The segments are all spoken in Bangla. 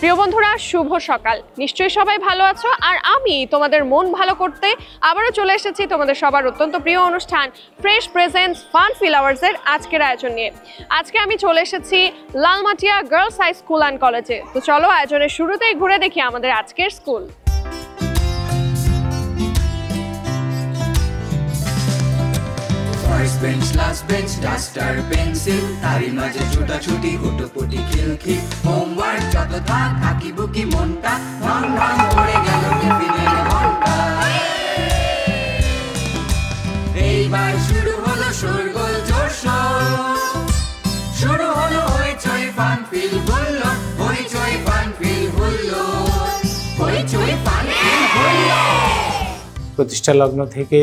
প্রিয় বন্ধুরা, শুভ সকাল। নিশ্চয়ই সবাই ভালো আছো, আর আমি তোমাদের মন ভালো করতে আবারও চলে এসেছি তোমাদের সবার অত্যন্ত প্রিয় অনুষ্ঠান ফ্রেশ প্রেজেন্টস ফান ফ্লাওয়ার্সের আজকের আয়োজন নিয়ে। আজকে আমি চলে এসেছি Lalmatia girls high school and কলেজে। তো চলো আয়োজনের শুরুতেই ঘুরে দেখি আমাদের আজকের school. First bench, last bench, duster, pencil, তারি মাঝে ছোটাছুটি হুটোপুটি খিলখিল, হোমওয়ার্ক যত থাক আঁকি বুকি মনটা ভাঙ ভাঙ পড়ে গেল টিফিনের ঘন্টা। এইবার শুরু হলো শোরগোল জোরশোর, শুরু হলো হইচই ফান ফিল হলো, হইচই ফান ফিল হলো, হইচই ফান ফিল হলো। প্রতিষ্ঠা লগ্ন থেকে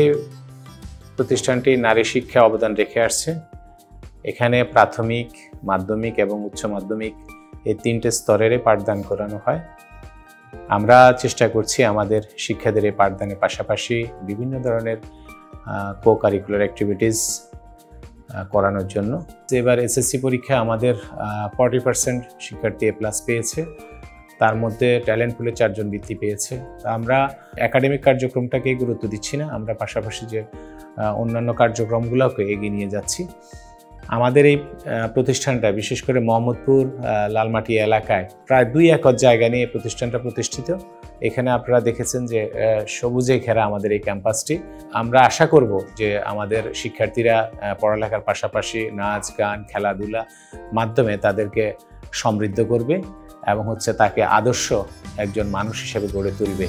প্রতিষ্ঠানটি নারী শিক্ষা অবদান রেখে আসছে। এখানে প্রাথমিক, মাধ্যমিক এবং উচ্চ মাধ্যমিক এই তিনটে স্তরের পাঠদান করানো হয়। আমরা চেষ্টা করছি আমাদের শিক্ষাদের এই পাঠদানের পাশাপাশি বিভিন্ন ধরনের কো কারিকুলার অ্যাক্টিভিটিস করানোর জন্য। এবার এসএসসি পরীক্ষায় আমাদের 40% শিক্ষার্থী এ+ পেয়েছে, তার মধ্যে ট্যালেন্ট পুলে 4 জন বৃত্তি পেয়েছে। আমরা একাডেমিক কার্যক্রমটাকে গুরুত্ব দিচ্ছি না, আমরা পাশাপাশি যে অন্যান্য কার্যক্রমগুলোকে এগিয়ে নিয়ে যাচ্ছি। আমাদের এই প্রতিষ্ঠানটা বিশেষ করে মোহাম্মদপুর লালমাটিয়া এলাকায় প্রায় 2 একর জায়গা নিয়ে প্রতিষ্ঠানটা প্রতিষ্ঠিত। এখানে আপনারা দেখেছেন যে সবুজে ঘেরা আমাদের এই ক্যাম্পাসটি। আমরা আশা করব যে আমাদের শিক্ষার্থীরা পড়ালেখার পাশাপাশি নাচ গান খেলাধুলা মাধ্যমে তাদেরকে সমৃদ্ধ করবে এবং তাকে আদর্শ একজন মানুষ হিসেবে গড়ে তুলবে।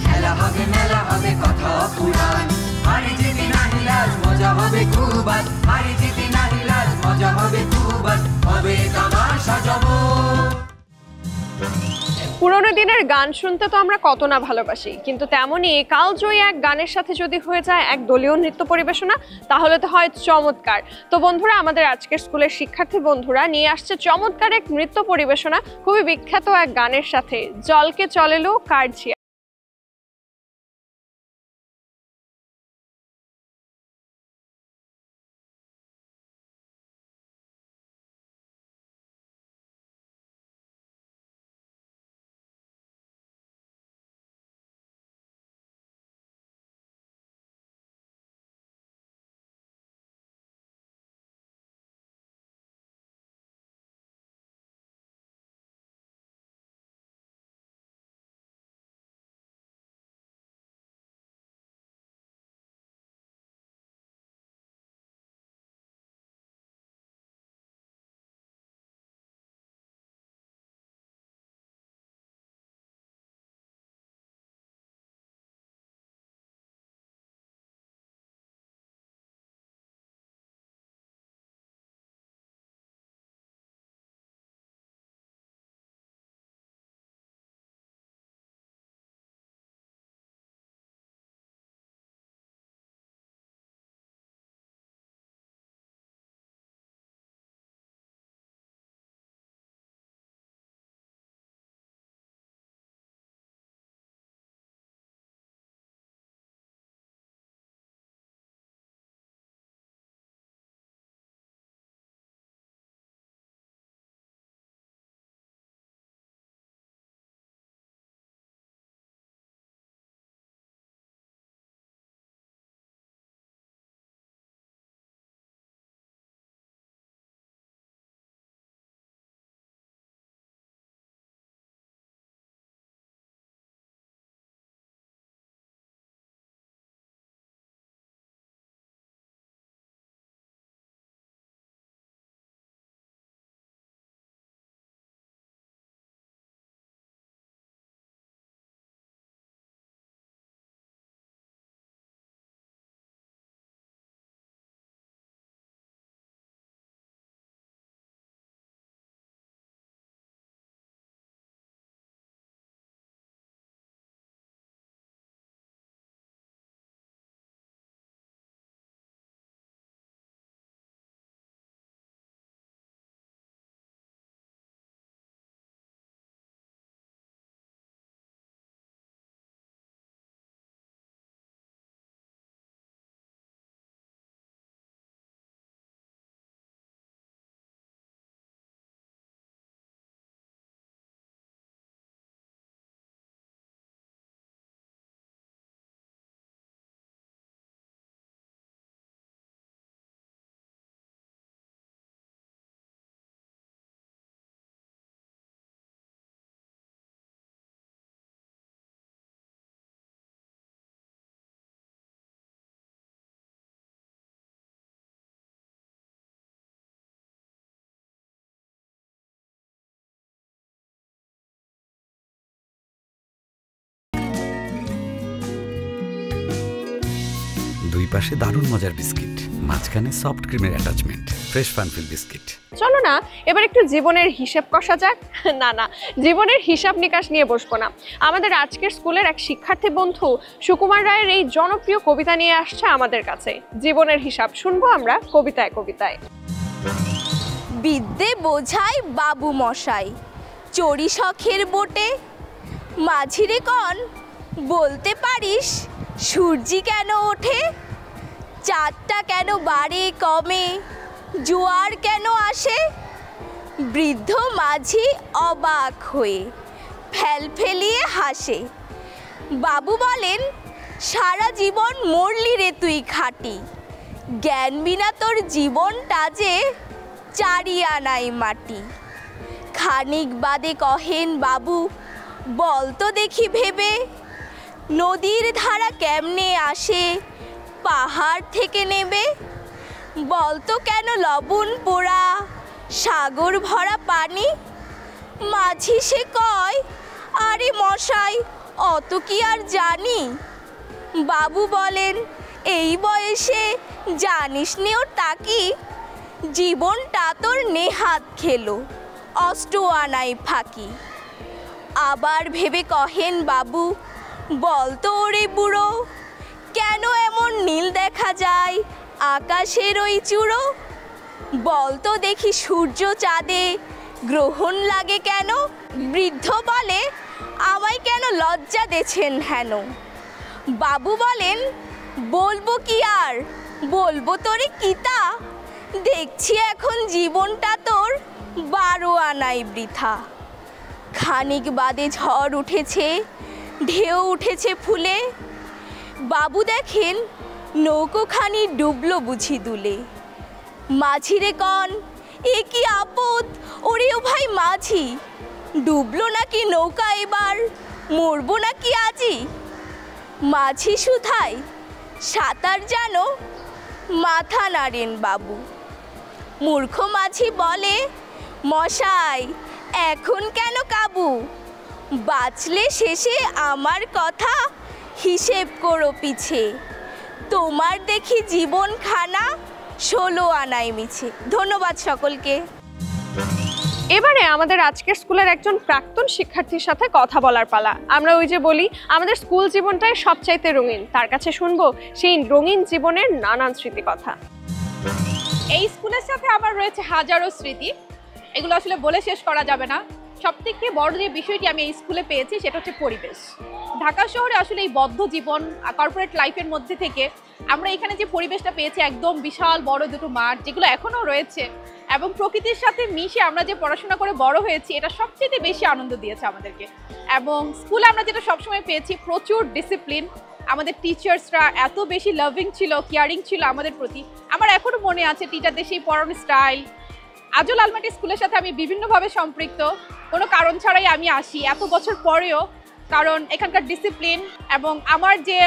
খেলা হবে, মেলা হবে, কথা পুরাণ, হারি জিতি নাহি লাজ, মজা হবে খুব, হারি জিতি নাহি লাজ, মজা হবে খুব, হবে তামাশা জবর। পুরোনো দিনের গান শুনতে তো আমরা কত না ভালোবাসি, কিন্তু তেমনই কালজয়ী এক গানের সাথে যদি হয়ে যায় এক দলীয় নৃত্য পরিবেশনা, তাহলে তো হয় চমৎকার। তো বন্ধুরা, আমাদের আজকের স্কুলের শিক্ষার্থী বন্ধুরা নিয়ে আসছে চমৎকার এক নৃত্য পরিবেশনা খুবই বিখ্যাত এক গানের সাথে, জলকে চলেলো কারঝিয়া। দুই পাশে দারুণ মজার বিস্কিট, মাঝখানে সফট ক্রিমের অ্যাটাচমেন্ট, ফ্রেশ ফানফিল বিস্কিট। চলো না এবার একটু জীবনের হিসেব কষা যাক। না, জীবনের হিসাব নিকাশ নিয়ে বসবো না। আমাদের আজকের স্কুলের এক শিক্ষার্থী বন্ধু সুকুমার রায়ের এই জনপ্রিয় কবিতা নিয়ে আসছে আমাদের কাছে। জীবনের হিসাব শুনবো আমরা কবিতায় কবিতায়। বিদ্যে বোঝায় বাবু মশাই, চড়ি শখের বোটে। মাঝিরে কন বলতে পারিস, সূর্যি কেন ওঠে? চাঁদটা কেন বাড়ে কমে, জোয়ার কেন আসে? বৃদ্ধ মাঝি অবাক হয়ে ফেলফেলিয়ে হাসে। বাবু বলেন, সারা জীবন মরলি রে তুই খাটি, জ্ঞান বিনা তোর জীবনটা যে চারি আনাই মাটি। খানিক বাদে কহেন বাবু, বল তো দেখি ভেবে, নদীর ধারা কেমনে আসে পাহাড় থেকে নেবে? বলতো কেন লবণ পোড়া সাগর ভরা পানি? মাঝি সে কয়, আরে মশাই অত কি আর জানি? বাবু বলেন, এই বয়সে জানিস নে ও তাকি, জীবনটা তোর নেহাত খেলো অষ্ট আনাই ফাঁকি। আবার ভেবে কহেন বাবু, বলতো ওরে বুড়ো, কেন এমন নীল দেখা যায় আকাশের ওই চূড়ো? বলতো দেখি সূর্য চাঁদে গ্রহণ লাগে কেন? বৃদ্ধ বলে, আমায় কেন লজ্জা দেছেন হেন? বাবু বলেন, বলবো কি আর, বলবো তোরে কিতা, দেখছি এখন জীবনটা তোর 12 আনাই বৃথা। খানিক বাদে ঝড় উঠেছে, ঢেউ উঠেছে ফুলে। বাবু দেখেন নৌকোখানি ডুবলো বুঝি দুলে। মাঝিরে কন, এ কি আপদ, ওরে ও ভাই মাঝি, ডুবলো নাকি নৌকা এবার, মরবো নাকি আজি? মাঝি শুধাই, সাঁতার জানো? মাথা নাড়েন বাবু। মূর্খ মাঝি বলে, মশাই এখন কেন কাবু? বাঁচলে শেষে আমার কথা হিসেব করো পিছে, তোমার দেখি জীবন খানা 16 আনাই মিছে। ধন্যবাদ সকলকে। এবারে আমাদের আজকের স্কুলের একজন প্রাক্তন শিক্ষার্থীর সাথে কথা বলার পালা। আমরা ওই যে বলি আমাদের স্কুল জীবনটাই সবচাইতে রঙিন, তার কাছে শুনবো সেই রঙিন জীবনের নানান স্মৃতি কথা। এই স্কুলের সাথে আমার রয়েছে হাজারো স্মৃতি, এগুলো আসলে বলে শেষ করা যাবে না। সবথেকে বড় যে বিষয়টি আমি এই স্কুলে পেয়েছি সেটা হচ্ছে পরিবেশ। ঢাকা শহরে আসলে এই বদ্ধ জীবন, কর্পোরেট লাইফের মধ্যে থেকে আমরা এখানে যে পরিবেশটা পেয়েছি, একদম বিশাল বড় দুটো মাঠ যেগুলো এখনও রয়েছে, এবং প্রকৃতির সাথে মিশে আমরা যে পড়াশোনা করে বড় হয়েছি, এটা সবচেয়ে বেশি আনন্দ দিয়েছে আমাদেরকে। এবং স্কুলে আমরা যেটা সবসময় পেয়েছি, প্রচুর ডিসিপ্লিন। আমাদের টিচার্সরা এত বেশি লাভিং ছিল, কেয়ারিং ছিল আমাদের প্রতি। আমার এখনও মনে আছে টিচারদের সেই পড়ানোর স্টাইল। আজও লালমাটি স্কুলের সাথে আমি বিভিন্নভাবে সম্পৃক্ত, কোনো কারণ ছাড়াই আমি আসি এত বছর পরেও, কারণ এখানকার ডিসিপ্লিন এবং আমার যে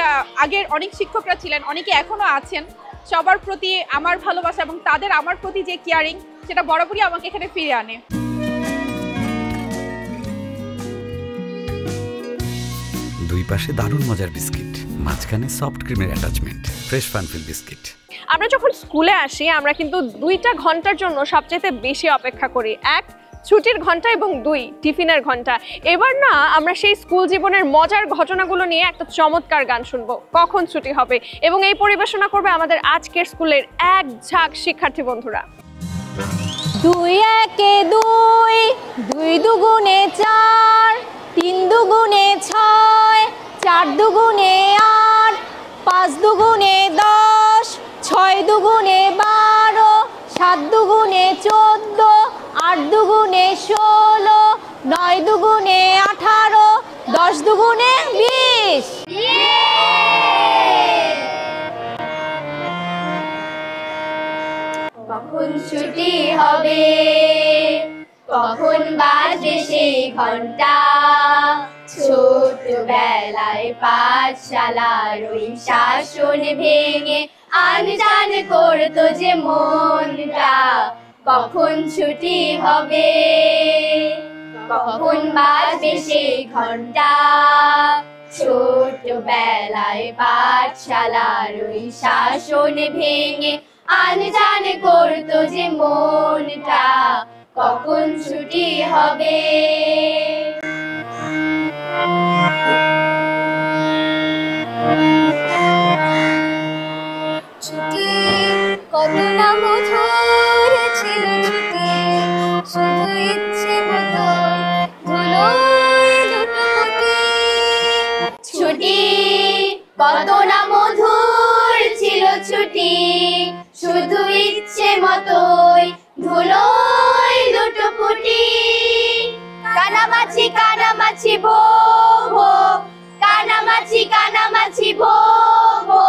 আগের অনেক শিক্ষকরা ছিলেন, অনেকে এখনও আছেন, সবার প্রতি আমার ভালোবাসা এবং তাদের আমার প্রতি যে কেয়ারিং, সেটা বরাবরই আমাকে এখানে ফিরে আনে। দুই পাশে দারুণ মজার বিস্কিট, মাঝখানে সফট ক্রিমের অ্যাটাচমেন্ট, ফ্রেশ ফানফিল বিস্কিট। আমরা যখন স্কুলে আসি আমরা কিন্তু 2টা ঘন্টার জন্য সবচেয়ে বেশি অপেক্ষা করি। 1 ছুটির ঘন্টা এবং 2 টিফিনের ঘন্টা। এবার না আমরা সেই স্কুল জীবনের মজার ঘটনাগুলো নিয়ে একটা চমৎকার গান শুনবো, কখন ছুটি হবে, এবং এই পরিবেশনা করবে আমাদের আজকের স্কুলের এক ঝাঁক শিক্ষার্থী বন্ধুরা। 2 একে 2, 2 দুগুণে 4, 3 দুগুণে 6, 4 দুগুণে 8, 5 দুগুণে 10, 6 দুগুণে 12, 7 দুগুণে 14, 8 দুগুণে 16, 9 দুগুণে 18, 10 দুগুণে 20। কখন ছুটি হবে, কখন বাজবে সেই ঘন্টা, ছোটবেলায় পাঠশালার ওই শাসন ভেঙে আনজান করতো যে মনটা। কখন ছুটি হবে, কখন বাজবে সেই ঘন্টা, ছোটবেলায় পাঠশালার ওই শাসন ভেঙে আনজান করতো যে মনটা, কখন ছুটি হবে। ছুটি কত না মধুর ছিল, ছুটি শুধু ইচ্ছে মতো ধুলোয় লুটোপুটি। ছুটি কত না মধুর ছিল, ছুটি শুধু ইচ্ছে মতোই ধুলোয় লুটোপুটি। কানামাছি কানামাছি ভো ভো, কানামাছি কানামাছি ভো ভো,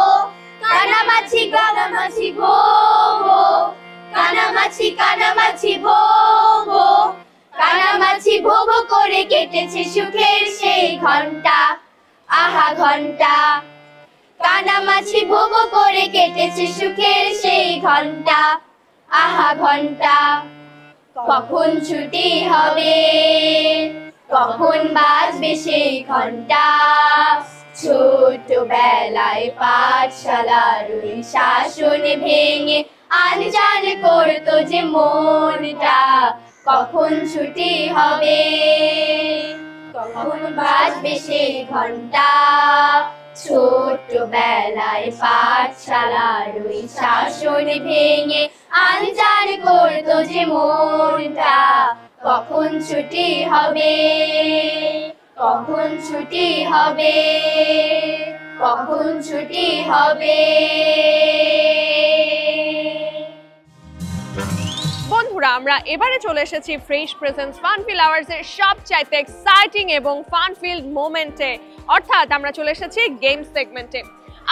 কানামাছি কানামাছি ভো ভো, কানামাছি কানামাছি ভো ভো, কানামাছি ভো ভো করে কেটেছে সুখের সেই ঘন্টা, আহা ঘন্টা। কানামাছি ভো ভো করে কেটেছে সুখের সেই ঘন্টা, আহা ঘন্টা। কখন ছুটি হবে, কখন বাজবে সেই ঘন্টা। ছোটবেলায় পাঠশালার ওই শাসন ভেঙে আনজান করতো যে মনটা, কখন ছুটি হবে, কখন বাজবে সেই ঘন্টা। ছোটবেলায় পাঠশালার ওই শাসন ভেঙে আনজান করতো যে মনটা, কখন ছুটি হবে, কখন ছুটি হবে, কখন ছুটি হবে। বন্ধুরা, আমরা এবারে চলে এসেছি ফ্রেশ প্রেজেন্স ফানফিল আওয়ার্সের সবচাইতে এক্সাইটিং এবং ফানফিল্ড মোমেন্টে, অর্থাৎ আমরা চলে এসেছি গেমস সেগমেন্টে।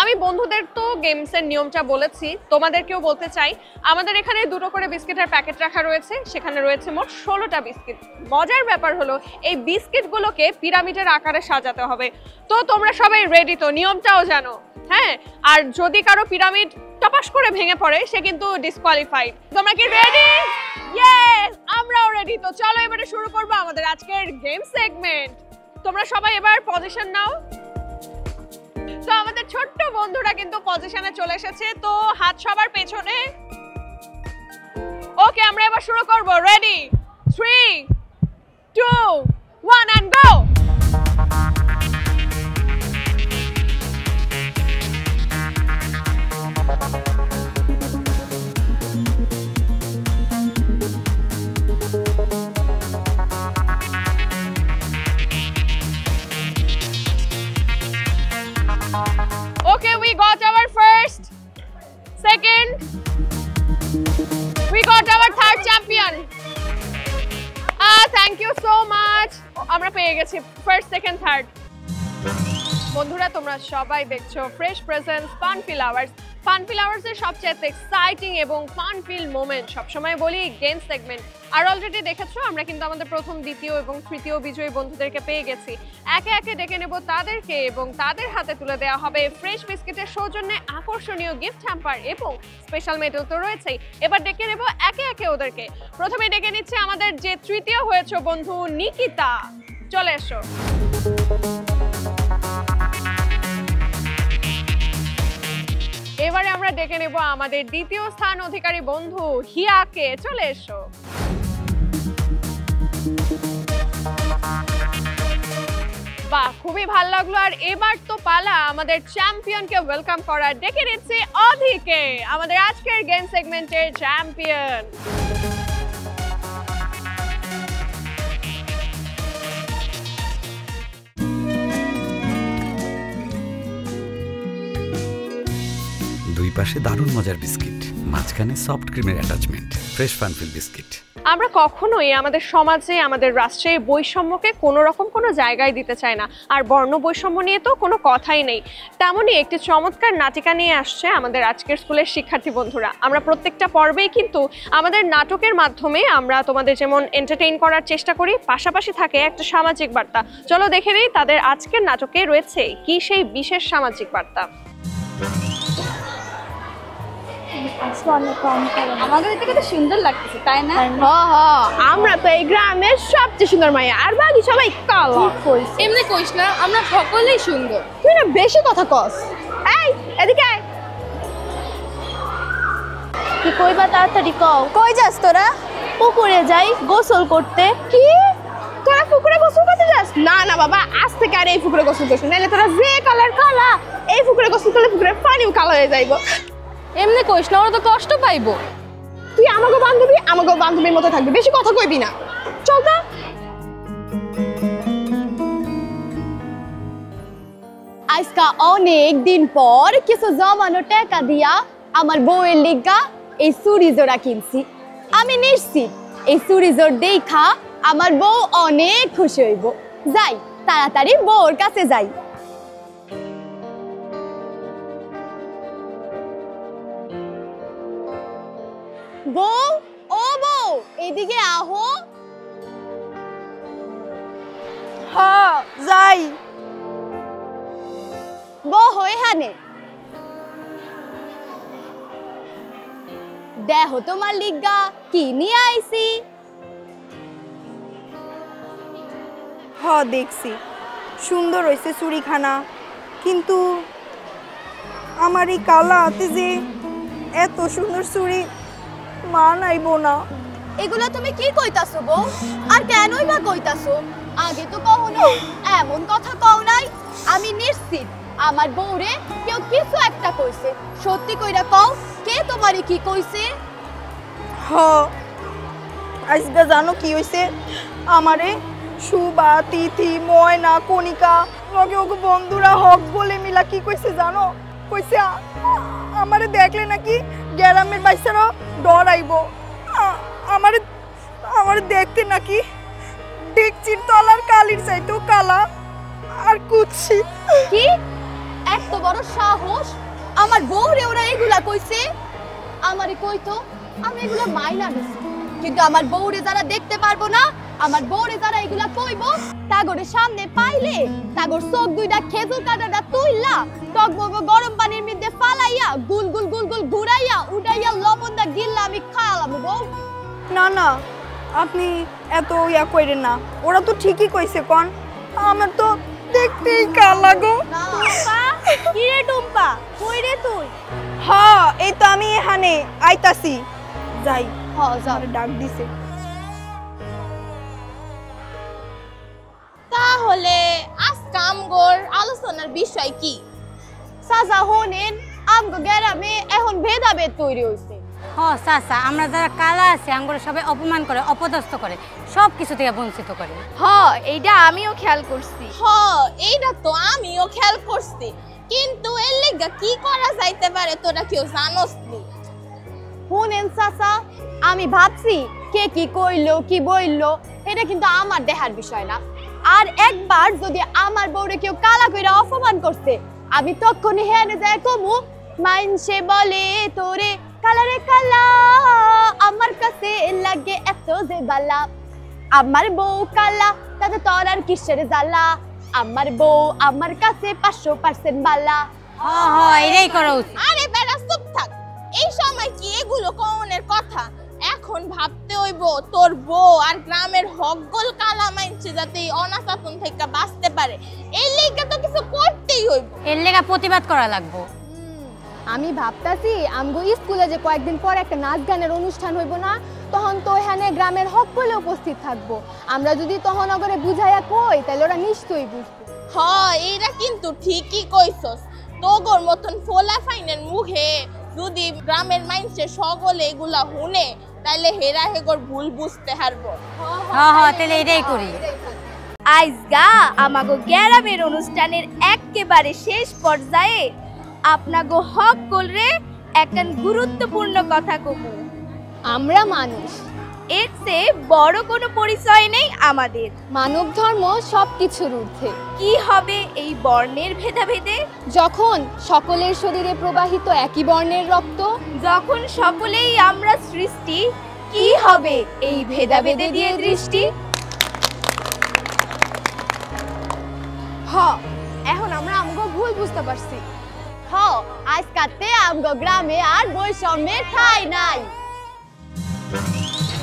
আমি বন্ধুদের তো গেমসের নিয়মটা বলেছি, তোমাদেরকেও বলতে চাই। আমাদের এখানে 2টো করে বিস্কিটের প্যাকেট রাখা রয়েছে, সেখানে রয়েছে মোট 16টা বিস্কিট। মজার ব্যাপার হলো এই বিস্কিটগুলোকে পিরামিডের আকারে সাজাতে হবে। তো তোমরা সবাই রেডি তো? নিয়মটাও জানো? হ্যাঁ, আর যদি কারো পিরামিড টপাস করে ভেঙে পড়ে সে কিন্তু ডিসকোয়ালিফাইড। তোমরা কি রেডি? ইয়েস, আমরাও রেডি। তো চলো এবারে শুরু করবো আমাদের আজকের গেম সেগমেন্ট। তোমরা সবাই এবার পজিশন নাও। তো আমাদের ছোট্ট বন্ধুরা কিন্তু পজিশনে চলে এসেছে, তো হাত সবার পেছনে। ওকে, আমরা এবার শুরু করব। Ready? 3, 2, 1 and go! Okay, we got our first, second, we got our third champion. Thank you so much. আমরা পেয়ে গেছি ফার্স্ট, সেকেন্ড, থার্ড। বন্ধুরা, তোমরা সবাই দেখছো ফ্রেশ প্রেজেন্স ফানফিল আওয়ার্স। ফানফিল আওয়ার্সের সবচেয়ে এক্সাইটিং এবং ফানফিল মোমেন্ট সবসময় বলি গেম সেগমেন্ট। আর অলরেডি দেখেছো আমরা কিন্তু আমাদের প্রথম, দ্বিতীয় এবং তৃতীয় বিজয়ী বন্ধুদেরকে পেয়ে গেছি। একে একে ডেকে নেব তাদেরকে এবং তাদের হাতে তুলে দেওয়া হবে ফ্রেশ বিস্কিটের সৌজন্যে আকর্ষণীয় গিফট হ্যাম্পার এবং স্পেশাল মেডেল তো রয়েছেই। এবার ডেকে নেব একে একে ওদেরকে। প্রথমে ডেকে নিচ্ছে আমাদের যে তৃতীয় হয়েছে বন্ধু নিকিতা। চলে এসো। এবারে আমরা ডেকে নেব আমাদের দ্বিতীয় স্থান অধিকারী বন্ধু হিয়াকে। চলে এসো। বাহ, খুবই ভালো লাগলো। আর এবার তো পালা আমাদের চ্যাম্পিয়নকে ওয়েলকাম করার। ডেকে নিচ্ছি অধিকে, আমাদের আজকের গেম সেগমেন্টের চ্যাম্পিয়ন। দুই পাশে দারুণ মজার বিস্কিট, মাঝখানে সফট ক্রিমের অ্যাটাচমেন্ট, ফ্রেশ ফানফিল বিস্কিট। আমরা কখনোই আমাদের সমাজে, আমাদের রাষ্ট্রে বৈষম্যকে কোনো রকম কোনো জায়গায় দিতে চাই না। আর বর্ণ বৈষম্য নিয়ে তো কোনো কথাই নেই। তেমনই একটি চমৎকার নাটিকা নিয়ে আসছে আমাদের আজকের স্কুলের শিক্ষার্থী বন্ধুরা। আমরা প্রত্যেকটা পর্বেই কিন্তু আমাদের নাটকের মাধ্যমে আমরা তোমাদের যেমন এন্টারটেইন করার চেষ্টা করি, পাশাপাশি থাকে একটা সামাজিক বার্তা। চলো দেখে নিই তাদের আজকের নাটকে রয়েছে কি সেই বিশেষ সামাজিক বার্তা। অনেক কম করে আমাদের থেকে তো সুন্দর লাগতেছে তাই না? আমরা তো এই গ্রামের সবচেয়ে সুন্দর মাইয়া, আর বাকি সবাই কালো। এমনি কইস না, আমরা সকলেই সুন্দর। তুই না বেশি কথা কস। এই এদিকে আয়। কি কইবা তাড়াতাড়ি কও। কই যাস তোরা? পুকুরে যাই গোসল করতে। কি তোরা পুকুরে গোসল করতে যাস? না না বাবা, আজ থেকে আর এই পুকুরে গোসল করছিস না, তোরা যে কালার কালা, এই পুকুরে গোসল করলে পুকুরের পানিও কালো হয়ে যাইব। এমনি কইস না, ওরা তো কষ্ট পাইবো। তুই আমাকে বান্ধবীর মতো থাকবি, বেশি কথা কইবি না। চল তো। আজকা অনেক দিন পর কিছু জমানো টাকা দিয়া আমার বউয়ের লিগা এই চুড়ি জোড়া কিনছি। আমি নিশ্চিত এই চুড়ি জোড় দেখা আমার বউ অনেক খুশি হইব। যাই তাড়াতাড়ি বউর কাছে যাই। বউ, ও বউ, এদিকে আহো। হ্যাঁ যাই। বউ হয়ে হানে দেহ তোমার লিগা কি নিয়ে আইছি। হ্যাঁ দেখছি সুন্দর হয়েছে চুড়িখানা, কিন্তু আমার এই কালা হাতে যে এত সুন্দর চুড়ি মানাইব না। এগুলো তুমি কি কইতাছো বউ? আর কেনই বা কইতাছো? আগে তো কখনো এমন কথা কও নাই। আমি নিশ্চিত আমার বউরে কেউ কিছু একটা কইছে। সত্যি কইরা কও, কে তোমারে কি কইছে? হ্যাঁ আজকে জানো কি হয়েছে? আমারে সুবা, তিথি, ময়না, কণিকা লগে ওগো বন্ধুরা হক বলে মিলা কি কইছে জানো? কইছে আমারে দেখলে নাকি গ্রামের বাইসারা ডরাইব। আমারে দেখতে নাকি ডেকচির তলার কালির চাইতেও কালা আর কুৎসিত। কি এত বড় সাহস? আমার বউরে ওরা এগুলা কইছে? আমারে কইতো আমি এগুলা মাইনা দিছি, কিন্তু আমার বউরে যারা দেখতে পারবো না, আমার বউরে যারা এগুলা কইবো, তাগরে সামনে পাইলে তাগর চোখ দুইটা খেজুর কাটাটা তুইলা টকবগ গরম পানির মধ্যে ফালাইয়া গুল গুল গুল গুল ঘুরাইয়া উড়াইয়া লবণটা গিললা আমি খাওয়ালাম। বউ না না, আপনি এত ইয়া কইরেন না, ওরা তো ঠিকই কইছে। কোন আমার তো দেখতেই কালা গো। কি রে টুম্পা, কই রে তুই? হ্যাঁ এই তো আমি এখানে আইতাছি। যাই। হ্যাঁ যাও। ডাক দিছে। তাহলে আজকে আমগোর আলোচনার বিষয় কি? সাজা হোনেন, আমগো গ্রামে এখন ভেদাভেদ তৈরি হইছে। হ্যাঁ চাচা, আমরা যারা কালা আছে আমরা সবাই অপমান করে, অপদস্থ করে, সব কিছু থেকে বঞ্চিত করে। হ্যাঁ এইটা আমিও খেয়াল করছি। হ্যাঁ এইটা তো আমিও খেয়াল করছি, কিন্তু এর লাগা কি করা যাইতে পারে তোরা কেউ জানোস নি? হোনেন চাচা, আমি ভাবছি কে কি কইলো কি বইলো এটা কিন্তু আমার দেখার বিষয় না। আর একবার যদি আমার বউরে কেউ কালা কইরা অপমান করছে, আমি তখনই হেনে যায় কমু, মাইনসে বলে তোরে কালারে কালা, আমার কাছে লাগে এত যে বালা, আমার বউ কালা তাতে তোর আর কিসের জ্বালা, আমার বউ আমার কাছে 500% বালা। হ্যাঁ হ্যাঁ এটাই করা উচিত। আরে বেটা চুপ থাক, এই সময় কি এগুলো কওনের কথা? এখন ভাবতে হইব তোর বউ আর গ্রামের হকগোল কালা মাইনছে যাতে এই অনাচাতন থেকে বাঁচতে পারে, এই লেগে তো কিছু করতেই হইব। এর লেগা প্রতিবাদ করা লাগবো। আমি ভাবতাছি আমগো স্কুলে যে কয়েকদিন পর একটা নাচ গানের অনুষ্ঠান হইব না, তখন তো এখানে গ্রামের হকগুলো উপস্থিত থাকবো। আমরা যদি তখন ওগরে বুঝাইয়া কই তাহলে ওরা নিশ্চয়ই বুঝবে। হ্যাঁ এইটা কিন্তু ঠিকই কইছস, তোগর মতন ফোলা ফাইনের মুখে যদি গ্রামের মানুষের সকলে এগুলা শুনে তাইলে হেরা হেগর ভুল বুঝতে হারবো। হ্যাঁ হ্যাঁ তাহলে এটাই করি। আইজগা আমাগো গ্রামের অনুষ্ঠানের একেবারে শেষ পর্যায়ে আপনাগো হক গোলরে একটা গুরুত্বপূর্ণ কথা কব। আমরা মানুষ, এর চেয়ে বড় কোনো পরিচয় নেই আমাদের। মানব ধর্ম সবকিছুর ঊর্ধ্বে। কি হবে এই বর্ণের ভেদাভেদে? যখন সকলের শরীরে প্রবাহিত একই বর্ণের রক্ত, যখন সকলেই আমরা সৃষ্টি, কি হবে এই ভেদাভেদে দিয়ে দৃষ্টি? হ, এখন আমরা আমগো ভুল বুঝতে পারছি। আজকাতে আমগো গ্রামে আর বৈষম্যের ঠাঁই নাই।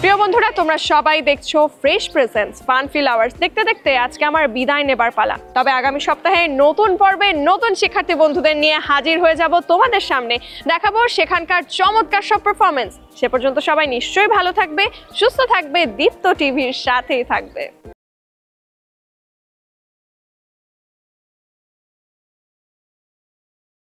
প্রিয় বন্ধুরা, তোমরা সবাই দেখছো ফ্রেশ প্রেজেন্স ফানফিল আওয়ার্স। দেখতে দেখতে আজকে আমার বিদায় নেবার পালা। তবে আগামী সপ্তাহে নতুন পর্বে নতুন শিক্ষার্থী বন্ধুদের নিয়ে হাজির হয়ে যাব তোমাদের সামনে। দেখাবো সেখানকার চমৎকার সব পারফরমেন্স। সে পর্যন্ত সবাই নিশ্চয়ই ভালো থাকবে, সুস্থ থাকবে, দীপ্ত টিভির সাথেই থাকবে।